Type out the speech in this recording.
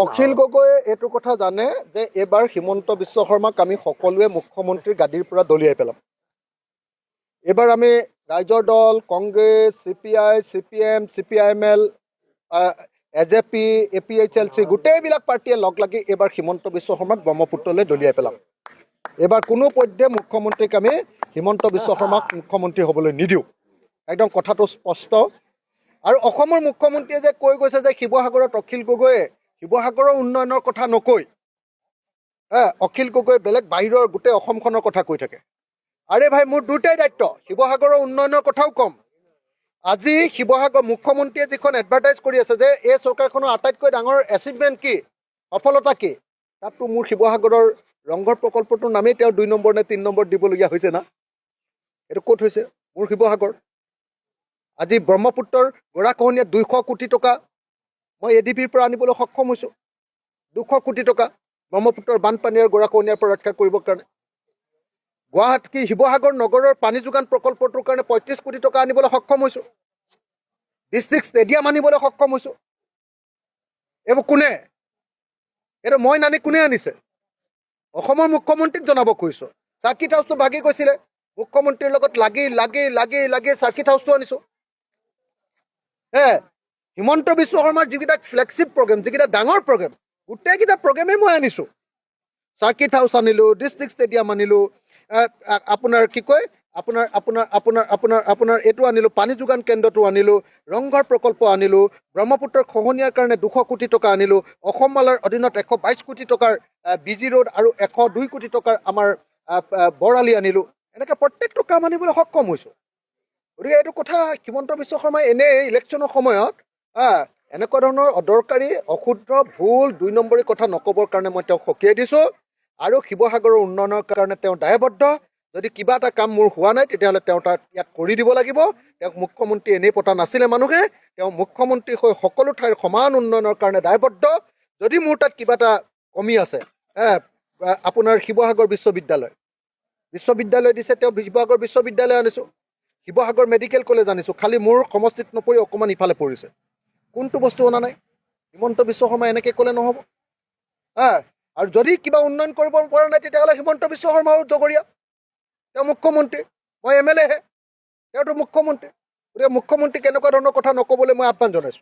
অখিল গগৈয়ে এইটো কথা জানে যে এইবাৰ হিমন্ত বিশ্ব শৰ্মাক আমি সকলোৱে মুখ্যমন্ত্ৰীৰ গাদীৰ পৰা দলিয়াই পেলাম। এইবাৰ আমি ৰাইজৰ দল, Congress, CPI, CPM, CPIML, AJP, APHLC গোটেইবিলাক পাৰ্টীয়ে লগ লাগি এইবাৰ হিমন্ত বিশ্ব শৰ্মাক ব্ৰহ্মপুত্ৰলৈ দলিয়াই পেলাম। এইবাৰ কোনো পধ্যে মুখ্যমন্ত্ৰীক আমি হিমন্ত বিশ্ব শৰ্মাক মুখ্যমন্ত্ৰী হ'বলৈ নিদিওঁ। একদম কথাটো স্পষ্ট। আৰু অসমৰ মুখ্যমন্ত্ৰীয়ে যে কৈ গৈছে যে শিৱসাগৰত অখিল গগৈয়ে শিৱসাগৰৰ উন্নয়নৰ কথা নকৈ অখিল গগৈ বেলেগ বাহিৰৰ গোটেই অসমখনৰ কথা কৈ থাকে। আৰে ভাই, মোৰ দুটাই দায়িত্ব, শিৱসাগৰৰ উন্নয়নৰ কথাও ক'ম। আজি শিৱসাগৰ মুখ্যমন্ত্ৰীয়ে যিখন এডভাৰটাইজ কৰি আছে যে এই চৰকাৰখনৰ আটাইতকৈ ডাঙৰ এচিভমেণ্ট কি, সফলতা কি, তাততো মোৰ শিৱসাগৰৰ ৰংঘৰ প্ৰকল্পটোৰ নামেই তেওঁ 2 নম্বৰ নে 3 নম্বৰ দিবলগীয়া হৈছে না। এইটো ক'ত হৈছে? মোৰ শিৱসাগৰ। আজি ব্ৰহ্মপুত্ৰৰ গৰাখহনীয়াত 200 কোটি টকা মই ADBৰ পৰা আনিবলৈ সক্ষম হৈছোঁ। 200 কোটি টকা ব্ৰহ্মপুত্ৰৰ বানপানী আৰু গৰাখহনীয়াৰ পৰা ৰক্ষা কৰিবৰ কাৰণে। গুৱাহাটী শিৱসাগৰ নগৰৰ পানী যোগান প্ৰকল্পটোৰ কাৰণে 35 কোটি টকা আনিবলৈ সক্ষম হৈছোঁ। ডিষ্ট্ৰিক্ট ষ্টেডিয়াম আনিবলৈ সক্ষম হৈছোঁ। এইবোৰ কোনে? এইটো মই নানি কোনে আনিছে? অসমৰ মুখ্যমন্ত্ৰীক জনাব খুজিছোঁ। চাৰ্কিট হাউচটো ভাগি গৈছিলে, মুখ্যমন্ত্ৰীৰ লগত লাগি লাগি লাগি লাগি চাৰ্কিট হাউচটো আনিছোঁ। হিমন্ত বিশ্ব শৰ্মাৰ যিকেইটা ফ্লেগশ্বিপ প্ৰগ্ৰেম, যিকেইটা ডাঙৰ প্ৰগ্ৰেম, গোটেইকেইটা প্ৰগ্ৰেমেই মই আনিছোঁ। চাৰ্কিট হাউচ আনিলোঁ, ডিষ্ট্ৰিক্ট ষ্টেডিয়াম আনিলোঁ, আপোনাৰ কি কয় আপোনাৰ আপোনাৰ আপোনাৰ আপোনাৰ আপোনাৰ এইটো আনিলোঁ, পানী যোগান কেন্দ্ৰটো আনিলোঁ, ৰংঘৰ প্ৰকল্প আনিলোঁ, ব্ৰহ্মপুত্ৰৰ খহনীয়াৰ কাৰণে 200 কোটি টকা আনিলোঁ, অসম মালাৰ অধীনত 122 কোটি টকাৰ BG ৰোড আৰু 102 কোটি টকাৰ আমাৰ বৰালি আনিলোঁ। এনেকৈ প্ৰত্যেকটো কাম আনিবলৈ সক্ষম হৈছোঁ। গতিকে এইটো কথা হিমন্ত বিশ্ব শৰ্মাই এনেই ইলেকশ্যনৰ সময়ত এনেকুৱা ধৰণৰ অদৰকাৰী, অশুদ্ধ, ভুল, 2 নম্বৰী কথা নক'বৰ কাৰণে মই তেওঁক সকীয়াই দিছোঁ। আৰু শিৱসাগৰৰ উন্নয়নৰ কাৰণে তেওঁ দায়বদ্ধ। যদি কিবা এটা কাম মোৰ হোৱা নাই তেতিয়াহ'লে তেওঁ তাত ইয়াত কৰি দিব লাগিব। তেওঁক মুখ্যমন্ত্ৰী এনেই পতা নাছিলে মানুহে। তেওঁ মুখ্যমন্ত্ৰী হৈ সকলো ঠাইৰ সমান উন্নয়নৰ কাৰণে দায়বদ্ধ। যদি মোৰ তাত কিবা এটা কমি আছে, আপোনাৰ শিৱসাগৰ বিশ্ববিদ্যালয় দিছে, তেওঁ শিৱসাগৰ বিশ্ববিদ্যালয় আনিছোঁ। শিৱসাগৰ মেডিকেল কলেজ আনিছোঁ, খালি মোৰ সমষ্টিত নপৰি অকণমান ইফালে পৰিছে। কোনটো বস্তু অনা নাই? হিমন্ত বিশ্ব শৰ্মাই এনেকৈ ক'লে নহ'ব। আৰু যদি কিবা উন্নয়ন কৰিব পৰা নাই তেতিয়াহ'লে হিমন্ত বিশ্ব শৰ্মাও জগৰীয়া। তেওঁ মুখ্যমন্ত্ৰী, মই MLA হে, তেওঁতো মুখ্যমন্ত্ৰী। গতিকে মুখ্যমন্ত্ৰীক এনেকুৱা ধৰণৰ কথা নক'বলৈ মই আহ্বান জনাইছোঁ।